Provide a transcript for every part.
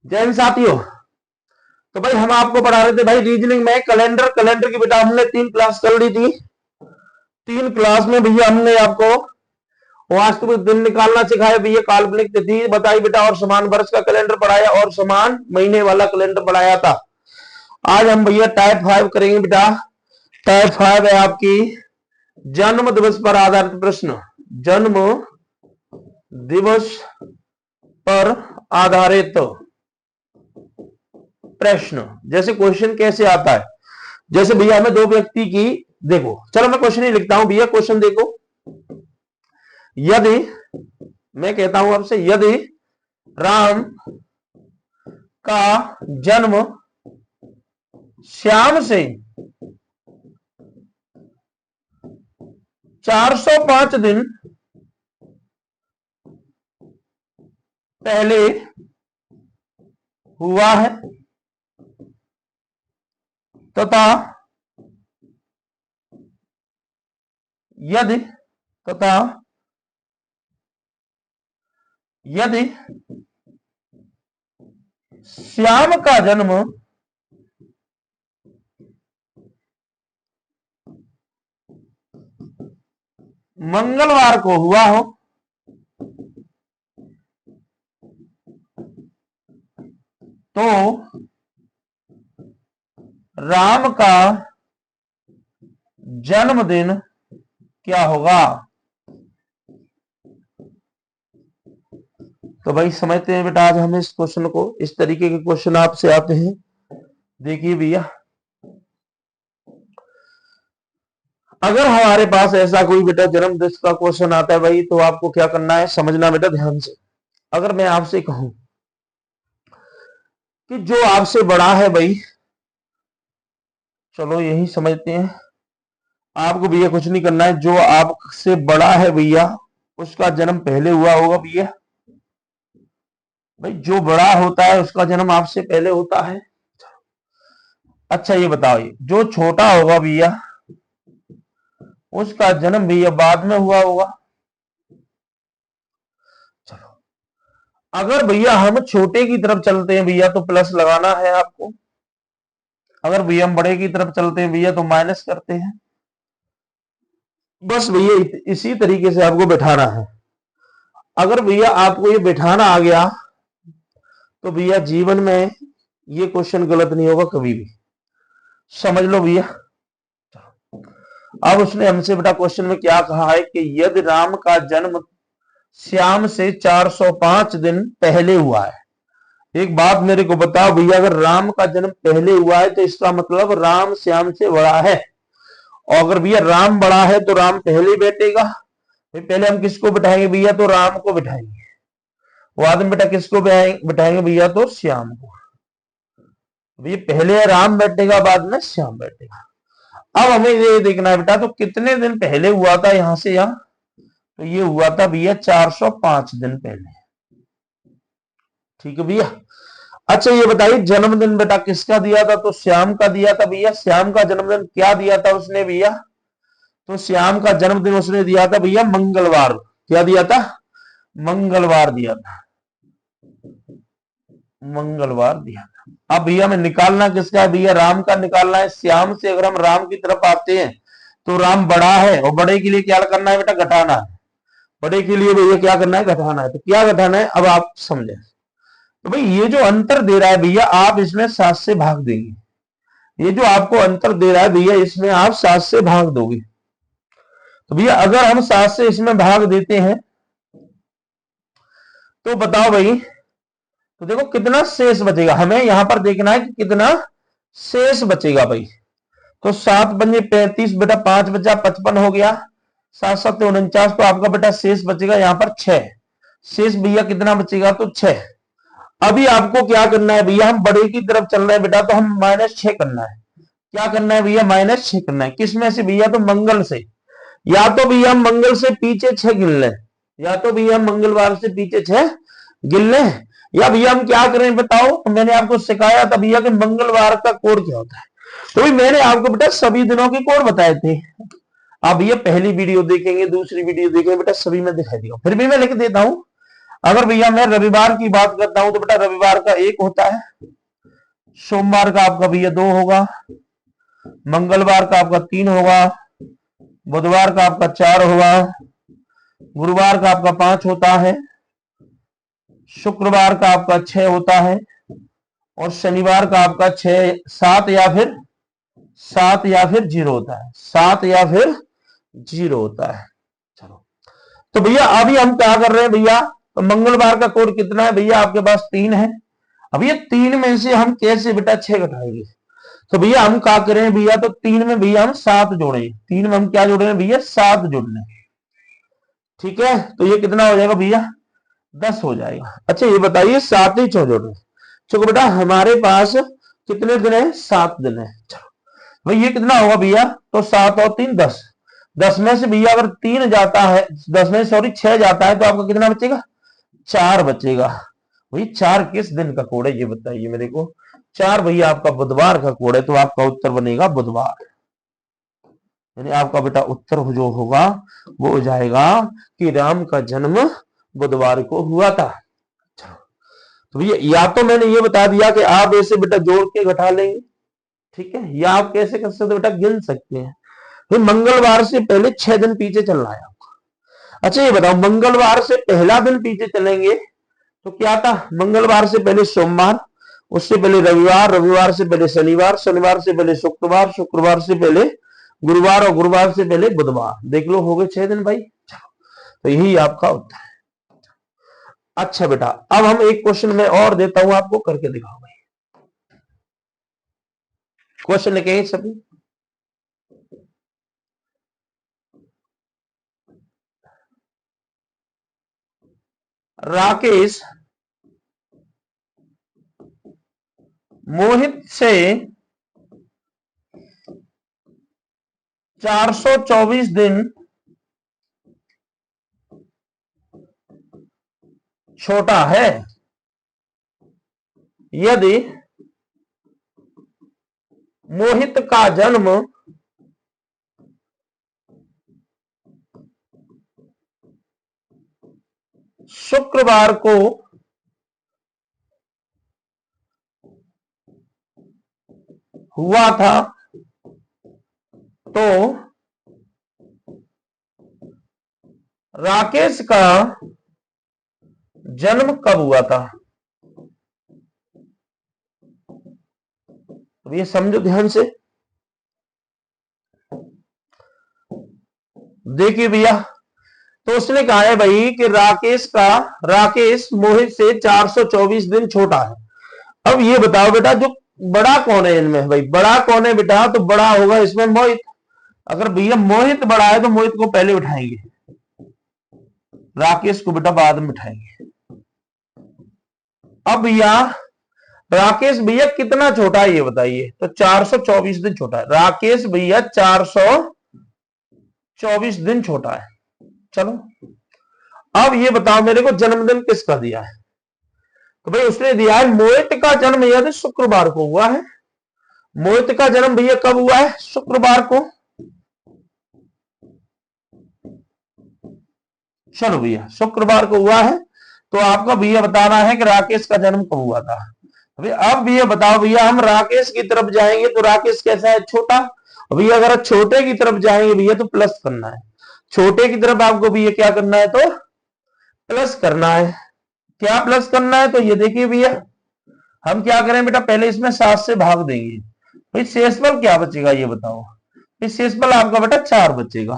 जय हिंद साथियों। तो भाई हम आपको पढ़ा रहे थे भाई रीजनिंग में कैलेंडर की बेटा हमने 3 क्लास कर ली थी। 3 क्लास में भैया हमने आपको वास्तविक दिन निकालना सिखाया भैया, काल्पनिक तिथि बताई बेटा, और समान वर्ष का कैलेंडर पढ़ाया और समान महीने वाला कैलेंडर पढ़ाया था। आज हम भैया टाइप 5 करेंगे बेटा। टाइप 5 है आपकी जन्म दिवस पर आधारित प्रश्न। जन्म दिवस पर आधारित प्रश्न। जैसे क्वेश्चन कैसे आता है, जैसे भैया हमें दो व्यक्ति की, देखो चलो मैं क्वेश्चन ही लिखता हूं भैया। क्वेश्चन देखो, यदि मैं कहता हूं आपसे, यदि राम का जन्म श्याम से 405 दिन पहले हुआ है तथा यदि श्याम का जन्म मंगलवार को हुआ हो तो राम का जन्मदिन क्या होगा। तो भाई समझते हैं बेटा, आज हम इस क्वेश्चन को, इस तरीके के क्वेश्चन आपसे आते हैं। देखिए भैया, अगर हमारे पास ऐसा कोई बेटा जन्म दिवस का क्वेश्चन आता है भाई, तो आपको क्या करना है समझना बेटा ध्यान से। अगर मैं आपसे कहूं कि जो आपसे बड़ा है भाई, चलो यही समझते हैं, आपको भैया कुछ नहीं करना है। जो आपसे बड़ा है भैया उसका जन्म पहले हुआ होगा भैया। भाई जो बड़ा होता है उसका जन्म आपसे पहले होता है। अच्छा ये बताओ, जो छोटा होगा भैया उसका जन्म भैया बाद में हुआ होगा। चलो, अगर भैया हम छोटे की तरफ चलते हैं भैया तो प्लस लगाना है आपको। अगर भैया हम बड़े की तरफ चलते हैं भैया तो माइनस करते हैं। बस भैया इसी तरीके से आपको बैठाना है। अगर भैया आपको ये बैठाना आ गया तो भैया जीवन में ये क्वेश्चन गलत नहीं होगा कभी भी, समझ लो भैया। अब उसने हमसे बेटा क्वेश्चन में क्या कहा है कि यदि राम का जन्म श्याम से 405 दिन पहले हुआ है। एक बात मेरे को बताओ भैया, अगर राम का जन्म पहले हुआ है तो इसका मतलब राम श्याम से बड़ा है। और अगर भैया राम बड़ा है तो राम पहले बैठेगा। पहले हम किसको बिठाएंगे भैया, तो राम को बिठाएंगे। बाद में बेटा किसको बिठाएंगे भैया, तो श्याम को। भैया पहले राम बैठेगा बाद में श्याम बैठेगा। अब हमें ये देखना है बेटा, तो कितने दिन पहले हुआ था यहां से यहां, तो ये हुआ था भैया 405 दिन पहले। ठीक है भैया। अच्छा ये बताइए जन्मदिन बेटा किसका दिया था, तो श्याम का दिया था भैया। श्याम का जन्मदिन क्या दिया था उसने भैया, तो श्याम का जन्मदिन उसने दिया था भैया मंगलवार। क्या दिया था, मंगलवार दिया था, मंगलवार दिया था। अब भैया में निकालना किसका है भैया, राम का निकालना है। श्याम से अगर हम राम की तरफ आते हैं तो राम बड़ा है, और बड़े के लिए क्या करना है बेटा, घटाना है। बड़े के लिए भैया क्या करना है, घटाना है। तो क्या घटाना है अब आप समझे। तो भाई ये जो अंतर दे रहा है भैया, आप इसमें 7 से भाग देंगे। ये जो आपको अंतर दे रहा है भैया, इसमें आप 7 से भाग दोगे। तो भैया अगर हम 7 से इसमें भाग देते हैं तो बताओ भाई, तो देखो कितना शेष बचेगा। हमें यहां पर देखना है कि कितना शेष बचेगा भाई। तो 7 पंजे 35 बेटा, 5 बचा 55 हो गया, 7 7 49, तो आपका बेटा शेष बचेगा यहां पर 6। शेष भैया कितना बचेगा, तो 6। अभी आपको क्या करना है भैया, हम बड़े की तरफ चल रहे हैं बेटा, तो हम -6 करना है। क्या करना है भैया, -6 करना है। किसमें से भैया, तो मंगल से। या तो भैया हम मंगल से पीछे 6 गिन लें, या तो भैया हम मंगलवार से पीछे 6 गिन लें, या भैया हम क्या करें बताओ। तो मैंने आपको सिखाया था भैया कि मंगलवार का कोड क्या होता है। तो भी मैंने आपको बेटा सभी दिनों के कोड बताए थे। आप भैया पहली वीडियो देखेंगे, दूसरी वीडियो देखेंगे बेटा, सभी में दिखाई देगा। फिर भी मैं लिख देता हूं, अगर भैया मैं रविवार की बात करता हूं तो बेटा रविवार का 1 होता है, सोमवार का आपका भैया 2 होगा, मंगलवार का आपका 3 होगा, बुधवार का आपका 4 होगा, गुरुवार का आपका 5 होता है, शुक्रवार का आपका 6 होता है और शनिवार का आपका 6 7 या फिर 0 होता है, 7 या फिर 0 होता है। चलो तो भैया अभी हम क्या कर रहे हैं भैया, तो मंगलवार का कोड कितना है भैया आपके पास 3 है। अब ये 3 में से हम कैसे बेटा 6 घटाएंगे, तो भैया हम क्या करें भैया, तो 3 में भैया हम 7 जोड़े, 3 में हम क्या जोड़ रहे हैं भैया 7 जोड़ने, ठीक है। तो ये कितना हो जाएगा भैया 10 हो जाएगा। अच्छा ये बताइए 7 ही क्यों जोड़ रहे, क्योंकि बेटा हमारे पास कितने दिन है 7 दिन है। चलो भाई ये कितना होगा भैया, तो 7 और 3 10, 10 में से भैया अगर 3 जाता है, 10 में सॉरी 6 जाता है तो आपका कितना बचेगा 4 बचेगा। भाई 4 किस दिन का कोड है ये बताइए मेरे को, 4 भैया आपका बुधवार का कोड है, तो आपका उत्तर बनेगा बुधवार। यानी आपका बेटा उत्तर जो होगा वो हो जाएगा कि राम का जन्म बुधवार को हुआ था। तो भैया या तो मैंने ये बता दिया कि आप ऐसे बेटा जोड़ के घटा लेंगे, ठीक है, या आप कैसे कर सकते हो बेटा गिन सकते हैं। तो मंगलवार से पहले 6 दिन पीछे चलना है आपको। अच्छा ये बताओ मंगलवार से पहला दिन पीछे चलेंगे तो क्या था, मंगलवार से पहले सोमवार, उससे पहले रविवार, रविवार से पहले शनिवार, शनिवार से पहले शुक्रवार, शुक्रवार से पहले गुरुवार और गुरुवार से पहले बुधवार। देख लो हो गए 6 दिन भाई। तो यही आपका उत्तर है। अच्छा बेटा अब हम एक क्वेश्चन में और देता हूं आपको, करके दिखाओ भाई। क्वेश्चन लिखे सभी, राकेश मोहित से 424 दिन छोटा है, यदि मोहित का जन्म शुक्रवार को हुआ था तो राकेश का जन्म कब हुआ था। तो ये समझो ध्यान से, देखिए भैया तो उसने कहा है भाई कि राकेश मोहित से 424 दिन छोटा है। अब ये बताओ बेटा जो बड़ा कौन है इनमें, भाई बड़ा कौन है बेटा, तो बड़ा होगा इसमें मोहित। अगर भैया मोहित बड़ा है तो मोहित को पहले उठाएंगे, राकेश को बेटा बाद में उठाएंगे। अब भैया राकेश भैया कितना छोटा है ये बताइए, तो 424 दिन छोटा है राकेश भैया, 424 दिन छोटा है। चलो अब ये बताओ मेरे को जन्मदिन किसका दिया है, तो भाई उसने दिया है मोहित का जन्म यदि शुक्रवार को हुआ है। मोहित का जन्म भैया कब हुआ है, शुक्रवार को। चलो भैया शुक्रवार को हुआ है, तो आपका भैया बताना है कि राकेश का जन्म कब हुआ था। अब भैया बताओ भैया हम राकेश की तरफ जाएंगे तो राकेश कैसा है, छोटा। भैया अगर छोटे की तरफ जाएंगे भैया तो प्लस करना है, छोटे की तरफ आपको भैया क्या करना है, तो प्लस करना है। क्या प्लस करना है, तो ये देखिए भैया हम क्या करें बेटा, पहले इसमें 7 से भाग देंगे, भाई शेषफल क्या बचेगा ये बताओ, शेषफल आपका बेटा 4 बचेगा।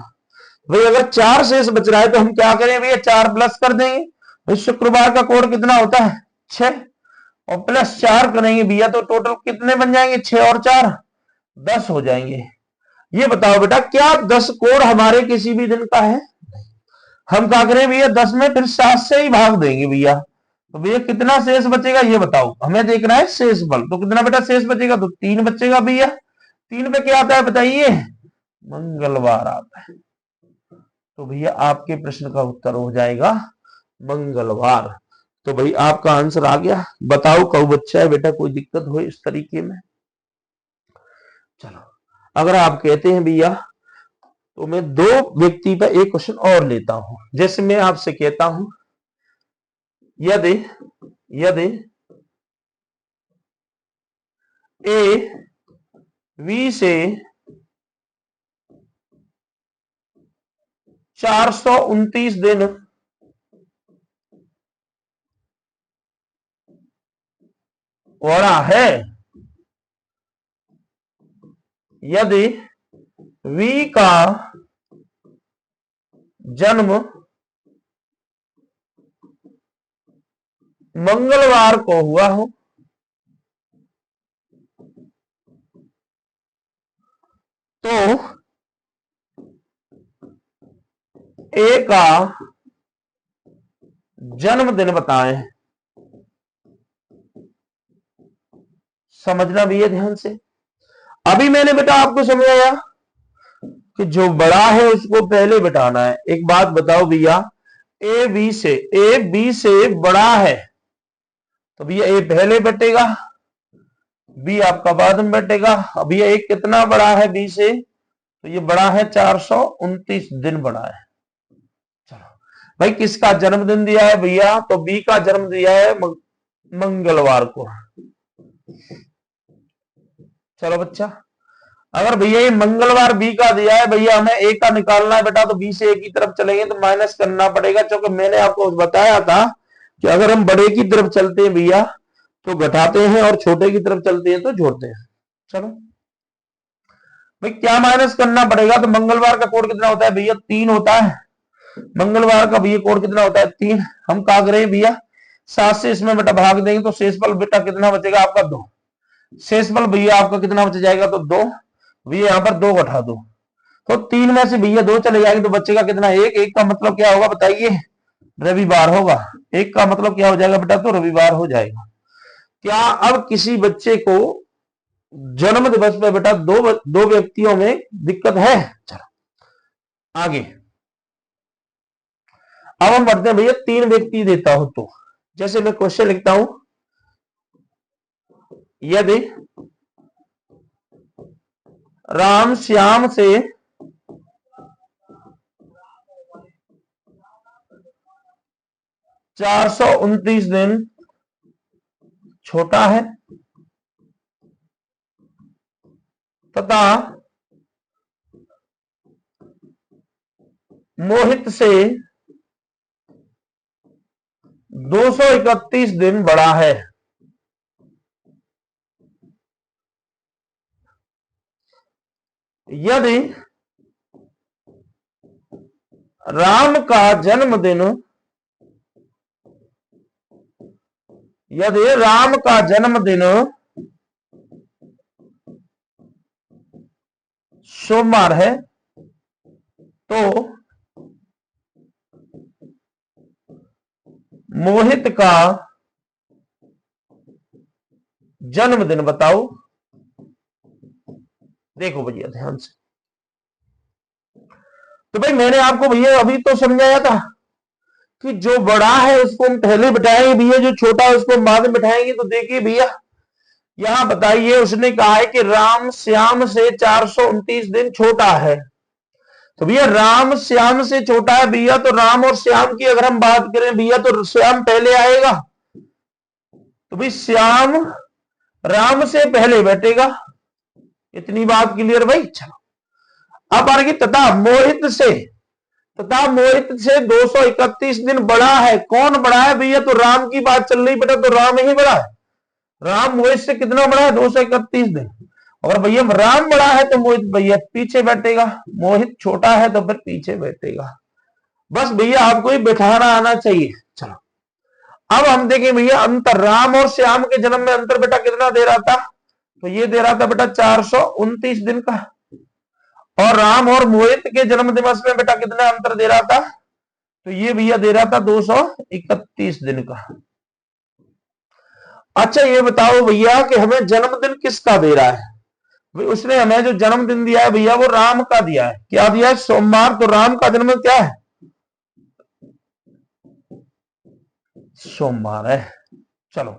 भाई अगर 4 शेष बच रहा है तो हम क्या करें भैया 4 प्लस कर देंगे। भाई शुक्रवार का कोड कितना होता है 6, और प्लस 4 करेंगे भैया तो टोटल कितने बन जाएंगे, 6 और 4 10 हो जाएंगे। ये बताओ बेटा क्या 10 कोड हमारे किसी भी दिन का है, हम क्या करें भैया 10 में फिर 7 से ही भाग देंगे भैया, तो भैया कितना शेष बचेगा ये बताओ, हमें देखना है शेष बल। तो कितना बेटा शेष बचेगा, तो 3 बचेगा भैया। 3 पे क्या आता है बताइए, मंगलवार आता है। तो भैया आपके प्रश्न का उत्तर हो जाएगा मंगलवार। तो भाई आपका आंसर आ गया। बताओ कब बच्चा है बेटा, कोई दिक्कत हो इस तरीके में। चलो अगर आप कहते हैं भैया तो मैं 2 व्यक्ति पर एक क्वेश्चन और लेता हूं। जैसे मैं आपसे कहता हूं यदि यदि ए वी से 429 दिन बड़ा है, यदि वी का जन्म मंगलवार को हुआ हो तो ए का जन्मदिन बताएं। समझना भैया ध्यान से। अभी मैंने बेटा आपको समझाया कि जो बड़ा है उसको पहले बिठाना है। एक बात बताओ भैया, ए बी से बड़ा है तो भैया ए पहले बैठेगा, बी आपका बाद में बैठेगा। अभी ए कितना बड़ा है बी से, तो ये बड़ा है 429 दिन बड़ा है। चलो भाई, किसका जन्मदिन दिया है भैया, तो बी का जन्म दिया है मंगलवार को। चलो बच्चा, अगर भैया ये मंगलवार बी का दिया है, भैया हमें ए का निकालना है बेटा, तो बी से ए की तरफ चलेंगे तो माइनस करना पड़ेगा, क्योंकि मैंने आपको बताया था कि अगर हम बड़े की तरफ चलते हैं भैया तो घटाते हैं और छोटे की तरफ चलते हैं तो जोड़ते हैं। चलो भाई, क्या माइनस करना पड़ेगा, तो मंगलवार का कोड कितना होता है भैया, 3 होता है। मंगलवार का भैया कोड कितना होता है, 3। हम क्या करें भैया, 7 से इसमें बेटा भाग देंगे तो शेषफल बेटा कितना बचेगा आपका, 2। शेषफल भैया आपका कितना बच जाएगा, तो 2। भैया यहाँ पर 2 घटा दो तो 3 में से भैया 2 चले जाएंगे तो बचेगा कितना, 1। 1 का मतलब क्या होगा बताइए, रविवार होगा। 1 का मतलब क्या हो जाएगा बेटा, तो रविवार हो जाएगा। क्या अब किसी बच्चे को जन्म दिवस पे बेटा दो व्यक्तियों में दिक्कत है? चलो आगे, अब हम बढ़ते हैं भैया, 3 व्यक्ति देता हूं तो जैसे मैं क्वेश्चन लिखता हूं, यदि राम श्याम से 429 दिन छोटा है तथा मोहित से 231 दिन बड़ा है, यदि राम का जन्मदिन सोमवार है तो मोहित का जन्मदिन बताओ। देखो भैया ध्यान से, तो भाई मैंने आपको भैया अभी तो समझाया था कि जो बड़ा है उसको हम पहले बिठाएंगे भैया, जो छोटा है उसको हम बाद में बिठाएंगे। तो देखिए भैया, यहां बताइए, उसने कहा है कि राम श्याम से 429 दिन छोटा है, तो भैया राम श्याम से छोटा है भैया, तो राम और श्याम की अगर हम बात करें भैया तो श्याम पहले आएगा, तो भाई श्याम राम से पहले बैठेगा। इतनी बात क्लियर भाई। चलो अब आगे, तथा मोहित से 231 दिन बड़ा है। कौन बड़ा है भैया, तो राम की बात चल रही बेटा, तो राम ही बड़ा है। राम मोहित से कितना बड़ा है, 231 दिन। और भैया राम बड़ा है तो मोहित भैया पीछे बैठेगा, मोहित छोटा है तो फिर पीछे बैठेगा। बस भैया आपको ही बैठाना आना चाहिए। चलो अब हम देखें भैया, अंतर राम और श्याम के जन्म में अंतर बेटा कितना दे रहा था, तो ये दे रहा था बेटा 429 दिन का। और राम और मोहित के जन्म दिवस में बेटा कितना अंतर दे रहा था, तो ये भैया दे रहा था 231 दिन का। अच्छा ये बताओ भैया कि हमें जन्मदिन किसका दे रहा है, भाई उसने हमें जो जन्मदिन दिया है भैया वो राम का दिया है। क्या दिया है, सोमवार। तो राम का जन्म क्या है, सोमवार है। चलो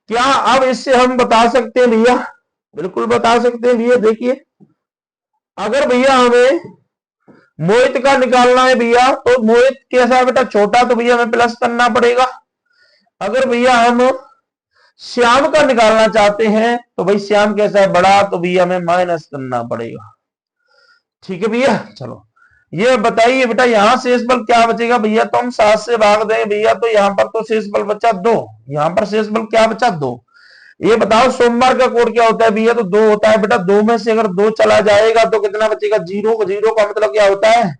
क्या अब इससे हम बता सकते हैं भैया, बिल्कुल बता सकते हैं भैया। देखिए अगर भैया हमें मोहित का निकालना है भैया, तो मोहित कैसा है बेटा, छोटा, तो भैया हमें प्लस करना पड़ेगा। अगर भैया हम श्याम का निकालना चाहते हैं तो भाई श्याम कैसा है, बड़ा, तो भैया हमें माइनस करना पड़ेगा। ठीक है भैया, चलो ये बताइए बेटा, यहां शेष बल क्या बचेगा भैया, तो हम 7 से भाग दें भैया, तो यहां पर तो शेष बल बचा 2, यहां पर शेष बल क्या बचा 2। ये बताओ सोमवार का कोड क्या होता है भैया, तो 2 होता है बेटा। 2 में से अगर 2 चला जाएगा तो कितना बचेगा, 0। 0 का मतलब क्या होता है,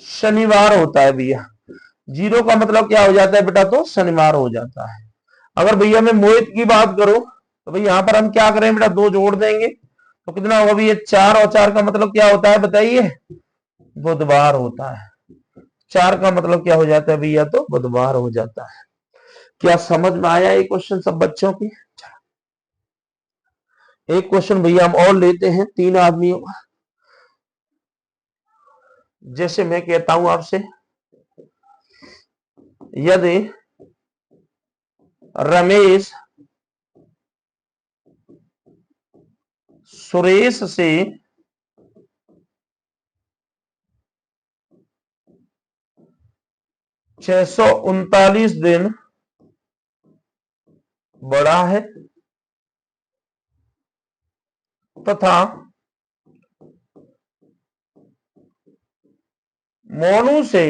शनिवार होता है भैया। 0 का मतलब क्या हो जाता है बेटा, तो शनिवार हो जाता है। अगर भैया मैं मोहित की बात करूं तो भैया यहां पर हम क्या करें बेटा, 2 जोड़ देंगे तो कितना होगा भैया, 4। और 4 का मतलब क्या होता है बताइए, बुधवार होता है। 4 का मतलब क्या हो जाता है भैया, तो बुधवार हो जाता है। क्या समझ में आया ये क्वेश्चन सब बच्चों की। एक क्वेश्चन भैया हम और लेते हैं 3 आदमियों का। जैसे मैं कहता हूं आपसे, यदि रमेश सुरेश से 639 दिन बड़ा है तथा मोनू से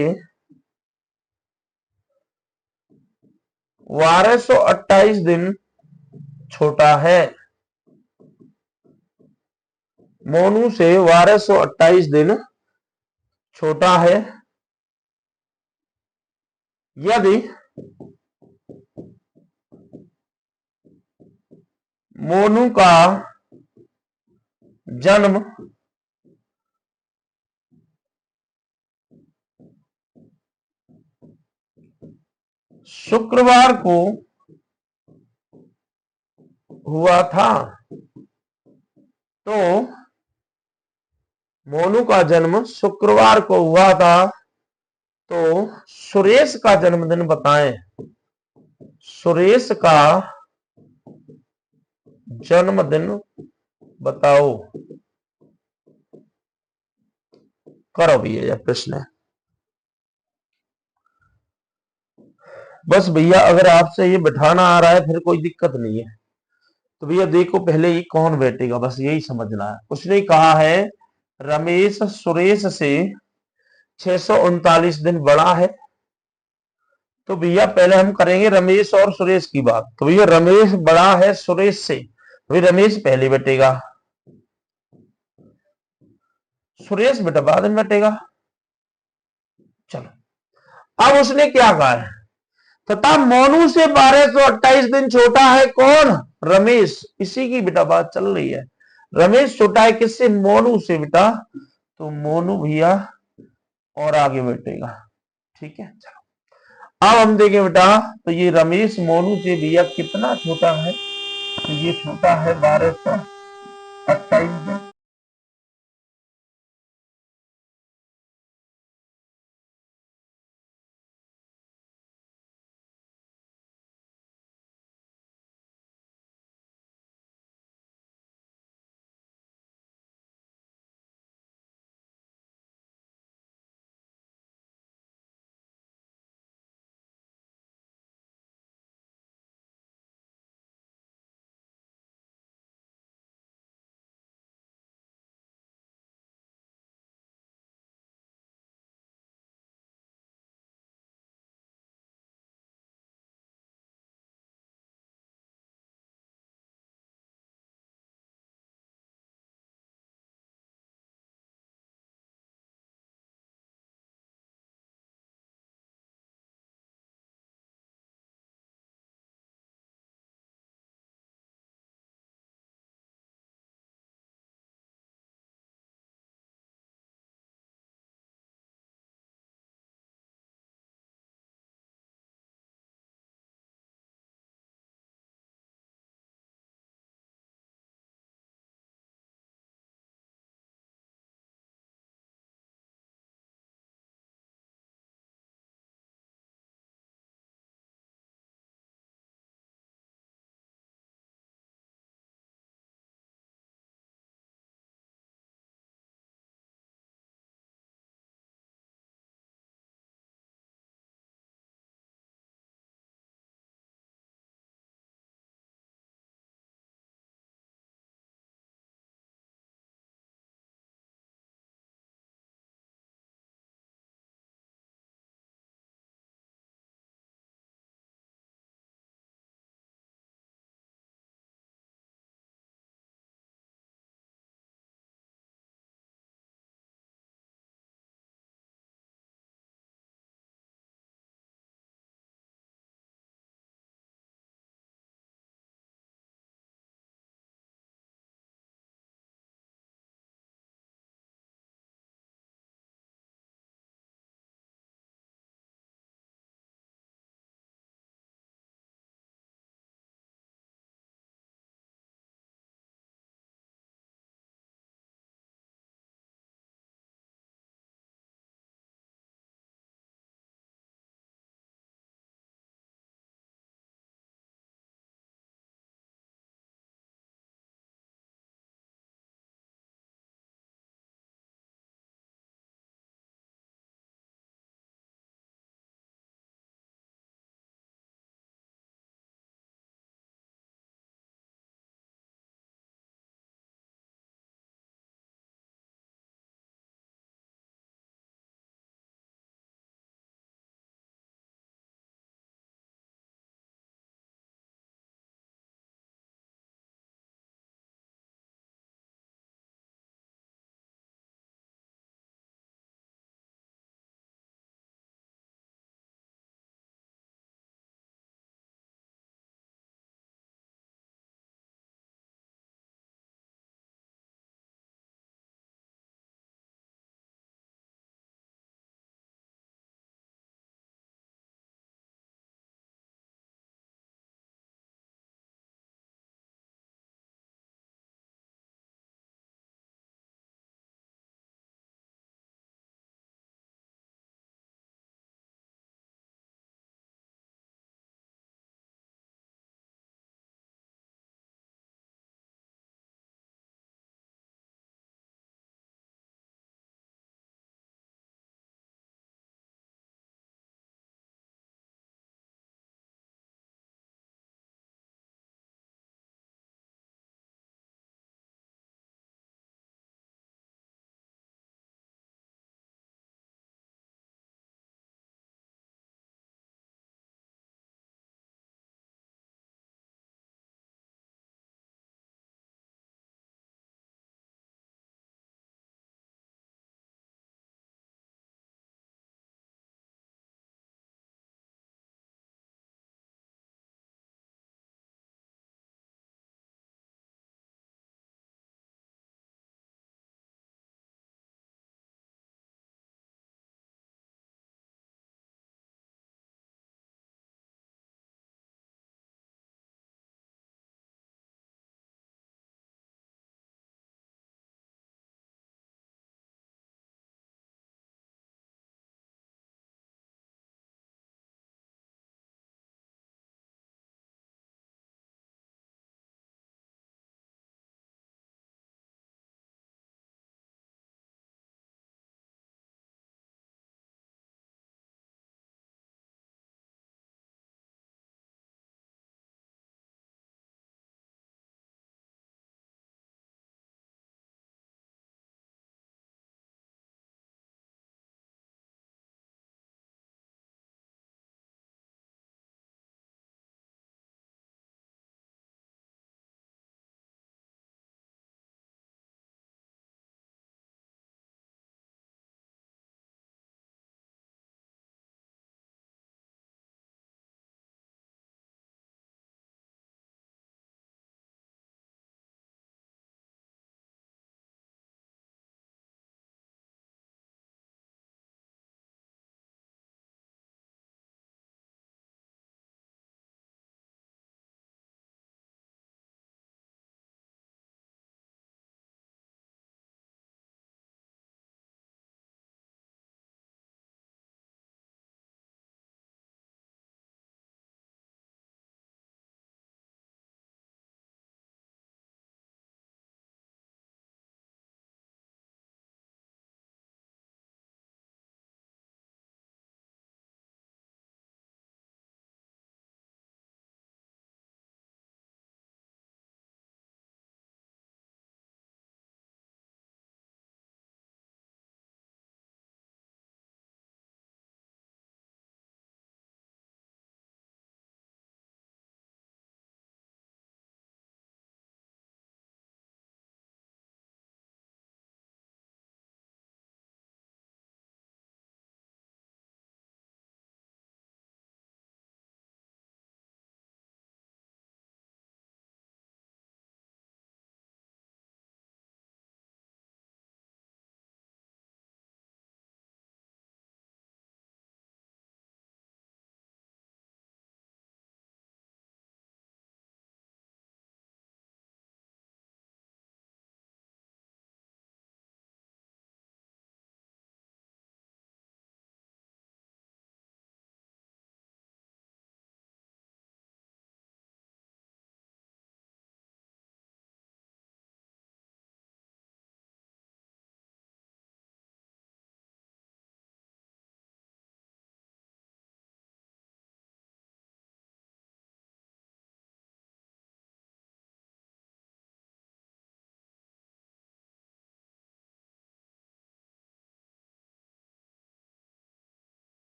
1228 दिन छोटा है, मोनू से 1228 दिन छोटा है, यदि मोनू का जन्म शुक्रवार को हुआ था, तो मोनू का जन्म शुक्रवार को हुआ था, तो सुरेश का जन्मदिन बताएं। सुरेश का जन्मदिन बताओ। करो भैया यह प्रश्न है। बस भैया अगर आपसे ये बिठाना आ रहा है फिर कोई दिक्कत नहीं है, तो भैया देखो पहले ही कौन बैठेगा, बस यही समझना है। उसने कहा है रमेश सुरेश से 639 दिन बड़ा है, तो भैया पहले हम करेंगे रमेश और सुरेश की बात। तो भैया रमेश बड़ा है सुरेश से, तो रमेश पहले बैठेगा, सुरेश बेटा बाद में बैठेगा। चलो अब उसने क्या कहा है, तथा मोनू से 1228 दिन छोटा है कौन, रमेश। इसी की बेटा बात चल रही है। रमेश छोटा है किससे, मोनू से बेटा, तो मोनू भैया और आगे बैठेगा। ठीक है, चलो अब हम देखें बेटा, तो ये रमेश मोनू से भैया कितना छोटा है, तो ये छोटा है 1228 दिन।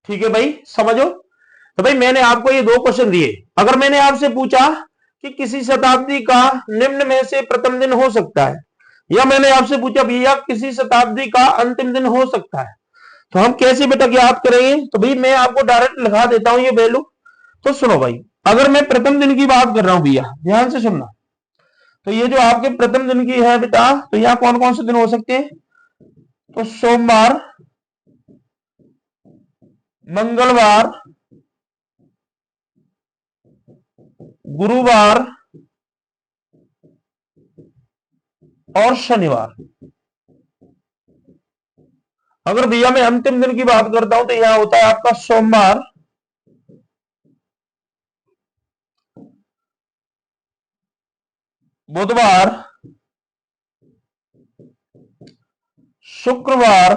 ठीक है भाई, समझो। तो भाई मैंने आपको ये 2 क्वेश्चन दिए। अगर मैंने आपसे पूछा कि किसी शताब्दी का निम्न में से प्रथम दिन हो सकता है, या मैंने आपसे पूछा भैया किसी शताब्दी का अंतिम दिन हो सकता है, तो हम कैसे बेटा याद करेंगे? तो भाई मैं आपको डायरेक्ट लिखा देता हूं ये वैल्यू। तो सुनो भाई, अगर मैं प्रथम दिन की बात कर रहा हूं भैया, ध्यान से सुनना। तो ये जो आपके प्रथम दिन की है बेटा, तो यहां कौन कौन से दिन हो सकते हैं? तो सोमवार, मंगलवार, गुरुवार और शनिवार। अगर भैया मैं अंतिम दिन की बात करता हूं तो यहां होता है आपका सोमवार, बुधवार, शुक्रवार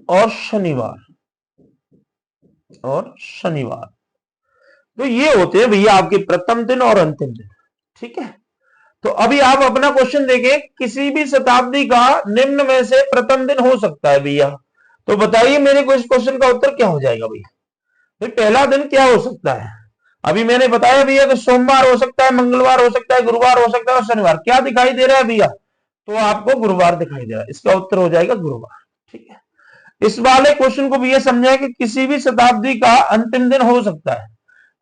और शनिवार। तो ये होते हैं भैया आपके प्रथम दिन और अंतिम दिन। ठीक है, तो अभी आप अपना क्वेश्चन देखें, किसी भी शताब्दी का निम्न में से प्रथम दिन हो सकता है भैया। तो बताइए मेरे को इस क्वेश्चन का उत्तर क्या हो जाएगा भैया? तो पहला दिन क्या हो सकता है? अभी मैंने बताया भैया कि सोमवार हो सकता है, मंगलवार हो सकता है, गुरुवार हो सकता है और शनिवार। क्या दिखाई दे रहा है भैया? तो आपको गुरुवार दिखाई दे रहा है, इसका उत्तर हो जाएगा गुरुवार। ठीक है, इस वाले क्वेश्चन को भी ये समझे कि किसी भी शताब्दी का अंतिम दिन हो सकता है।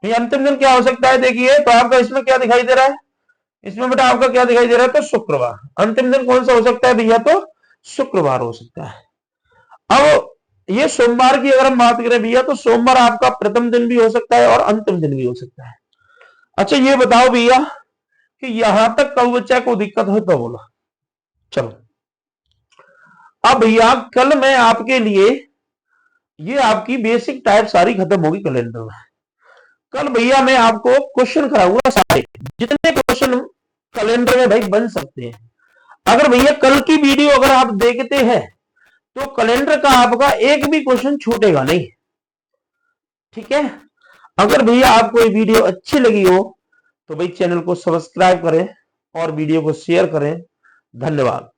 ये अंतिम दिन क्या हो सकता है? देखिए, तो आपका इसमें क्या दिखाई दे रहा है? इसमें बेटा आपका क्या दिखाई दे रहा है? तो शुक्रवार। अंतिम दिन कौन सा हो सकता है भैया? तो शुक्रवार हो सकता है। अब ये सोमवार की अगर हम बात करें भैया, तो सोमवार आपका प्रथम दिन भी हो सकता है और अंतिम दिन भी हो सकता है। अच्छा ये बताओ भैया कि यहां तक कब बच्चा को दिक्कत हो तो बोला। चलो, अब भैया कल मैं आपके लिए, ये आपकी बेसिक टाइप सारी खत्म होगी कैलेंडर में। कल भैया मैं आपको क्वेश्चन कराऊंगा सारे, जितने क्वेश्चन कैलेंडर में भाई बन सकते हैं। अगर भैया कल की वीडियो अगर आप देखते हैं तो कैलेंडर का आपका एक भी क्वेश्चन छूटेगा नहीं। ठीक है, अगर भैया आपको ये वीडियो अच्छी लगी हो तो भाई चैनल को सब्सक्राइब करें और वीडियो को शेयर करें। धन्यवाद।